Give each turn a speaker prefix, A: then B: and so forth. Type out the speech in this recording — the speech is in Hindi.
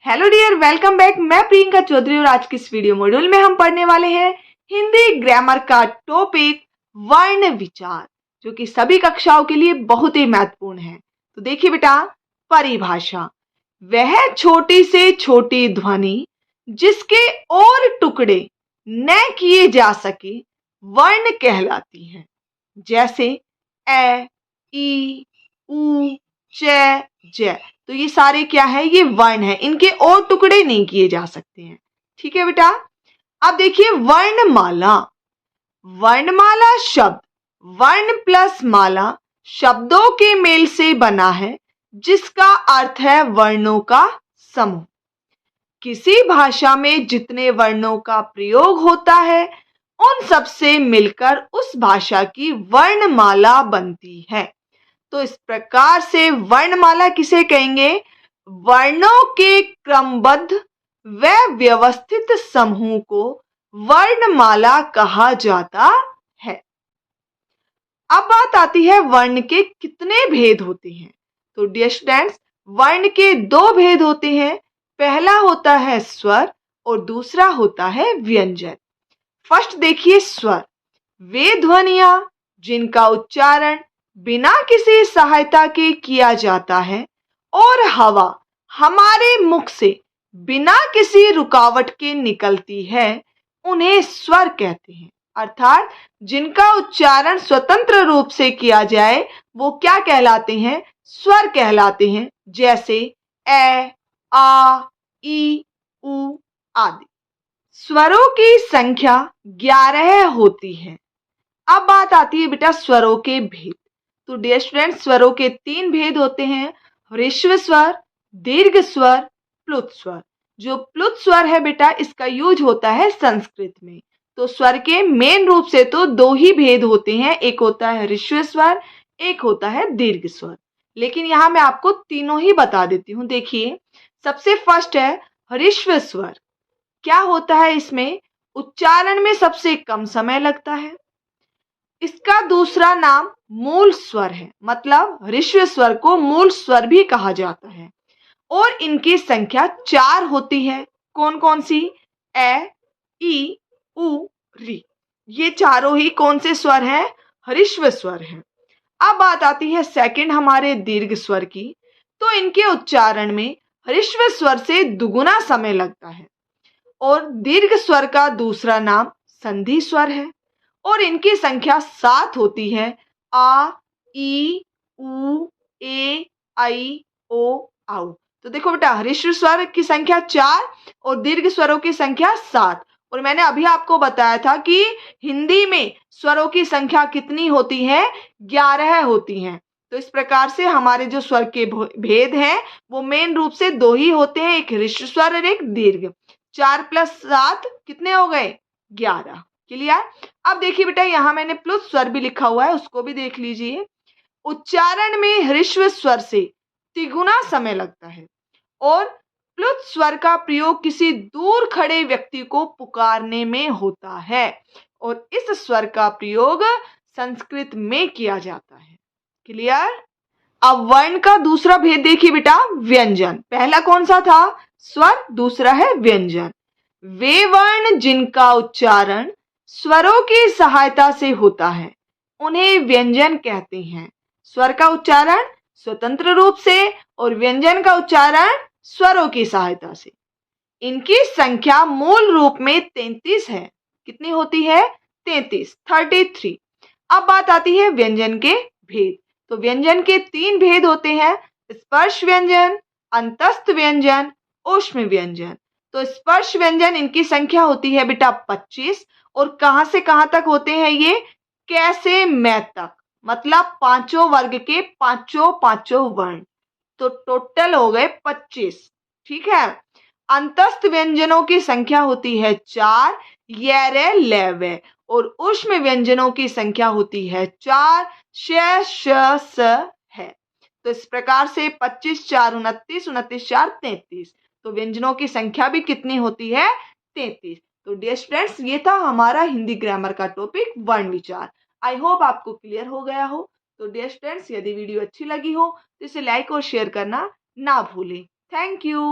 A: Hello dear, welcome back. मैं प्रियंका चौधरी और आज की इस वीडियो मॉड्यूल में हम पढ़ने वाले हैं हिंदी ग्रामर का टॉपिक वर्ण विचार, जो कि सभी कक्षाओं के लिए बहुत ही महत्वपूर्ण है। तो देखिए बेटा, परिभाषा: वह छोटी से छोटी ध्वनि जिसके और टुकड़े न किए जा सके वर्ण कहलाती है, जैसे ए, ई, उ, च, ज। तो ये सारे क्या है? ये वर्ण है, इनके और टुकड़े नहीं किए जा सकते हैं। ठीक है बेटा। अब देखिए वर्णमाला। वर्णमाला शब्द वर्ण प्लस माला शब्दों के मेल से बना है, जिसका अर्थ है वर्णों का समूह। किसी भाषा में जितने वर्णों का प्रयोग होता है उन सब से मिलकर उस भाषा की वर्णमाला बनती है। तो इस प्रकार से वर्णमाला किसे कहेंगे? वर्णों के क्रमबद्ध व व्यवस्थित समूह को वर्णमाला कहा जाता है। अब बात आती है वर्ण के कितने भेद होते हैं। तो डियर स्टूडेंट्स, वर्ण के दो भेद होते हैं। पहला होता है स्वर और दूसरा होता है व्यंजन। फर्स्ट देखिए स्वर। वे ध्वनियां जिनका उच्चारण बिना किसी सहायता के किया जाता है और हवा हमारे मुख से बिना किसी रुकावट के निकलती है, उन्हें स्वर कहते हैं। अर्थात जिनका उच्चारण स्वतंत्र रूप से किया जाए वो क्या कहलाते हैं? स्वर कहलाते हैं। जैसे ए, आ, ई, उ आदि। स्वरों की संख्या 11 होती है। अब बात आती है बेटा स्वरों के भेद। तो डियर स्टूडेंट, स्वरों के 3 भेद होते हैं: ह्रस्व स्वर, दीर्घ स्वर, प्लुत स्वर। जो प्लुत स्वर है बेटा, इसका यूज होता है संस्कृत में। तो स्वर के मेन रूप से तो 2 ही भेद होते हैं, एक होता है ह्रस्व स्वर, एक होता है दीर्घ स्वर। लेकिन यहां मैं आपको तीनों ही बता देती हूं। देखिए, सबसे फर्स्ट है ह्रस्व स्वर। क्या होता है इसमें? उच्चारण में सबसे कम समय लगता है। इसका दूसरा नाम मूल स्वर है, मतलब ह्रस्व स्वर को मूल स्वर भी कहा जाता है। और इनकी संख्या 4 होती है। कौन कौन सी? ए, ई, उ, री। ये चारों ही कौन से स्वर हैं? ह्रस्व स्वर हैं। अब बात आती है सेकंड हमारे दीर्घ स्वर की। तो इनके उच्चारण में ह्रस्व स्वर से दुगुना समय लगता है। और दीर्घ स्वर का दूसरा नाम संधि स्वर है और इनकी संख्या 7 होती है। आ, ई, उ, ए, आई, ओ, औ। तो देखो बेटा, ह्रस्व स्वर की संख्या 4 और दीर्घ स्वरों की संख्या 7। और मैंने अभी आपको बताया था कि हिंदी में स्वरों की संख्या कितनी होती है? 11 होती हैं। तो इस प्रकार से हमारे जो स्वर के भेद हैं वो मेन रूप से 2 ही होते हैं, एक ह्रस्व स्वर और एक दीर्घ। 4 + 7 कितने हो गए? 11। क्लियर? अब देखिए बेटा, यहां मैंने प्लुत स्वर भी लिखा हुआ है, उसको भी देख लीजिए। उच्चारण में ह्रस्व स्वर से तिगुना समय लगता है और प्लुत स्वर का प्रयोग किसी दूर खड़े व्यक्ति को पुकारने में होता है और इस स्वर का प्रयोग संस्कृत में किया जाता है। क्लियर? अब वर्ण का दूसरा भेद देखिए बेटा, व्यंजन। पहला कौन सा था? स्वर, दूसरा है व्यंजन। वे वर्ण जिनका उच्चारण स्वरों की सहायता से होता है उन्हें व्यंजन कहते हैं। स्वर का उच्चारण स्वतंत्र रूप से और व्यंजन का उच्चारण स्वरों की सहायता से। इनकी संख्या मूल रूप में 33 है। कितनी होती है? 33। अब बात आती है व्यंजन के भेद। तो व्यंजन के 3 भेद होते हैं: स्पर्श व्यंजन, अंतस्थ व्यंजन, ऊष्म व्यंजन। तो स्पर्श व्यंजन, इनकी संख्या होती है बेटा 25। और कहां से कहां तक होते हैं ये? कै से मै तक, मतलब पांचों वर्ग के पांचों वर्ण। तो टोटल हो गए 25। ठीक है। अंतस्थ व्यंजनों की संख्या होती है 4, य, रे, ले, वे। और ऊष्म व्यंजनों की संख्या होती है 4, श, श, स, है। तो इस प्रकार से 25, 4, 29, 29, 4, 33। तो व्यंजनों की संख्या भी कितनी होती है? 33। तो डियर स्टूडेंट्स, ये था हमारा हिंदी ग्रामर का टॉपिक वर्ण विचार। आई होप आपको क्लियर हो गया हो। तो डियर स्टूडेंट्स, यदि वीडियो अच्छी लगी हो तो इसे लाइक और शेयर करना ना भूलें। Thank you.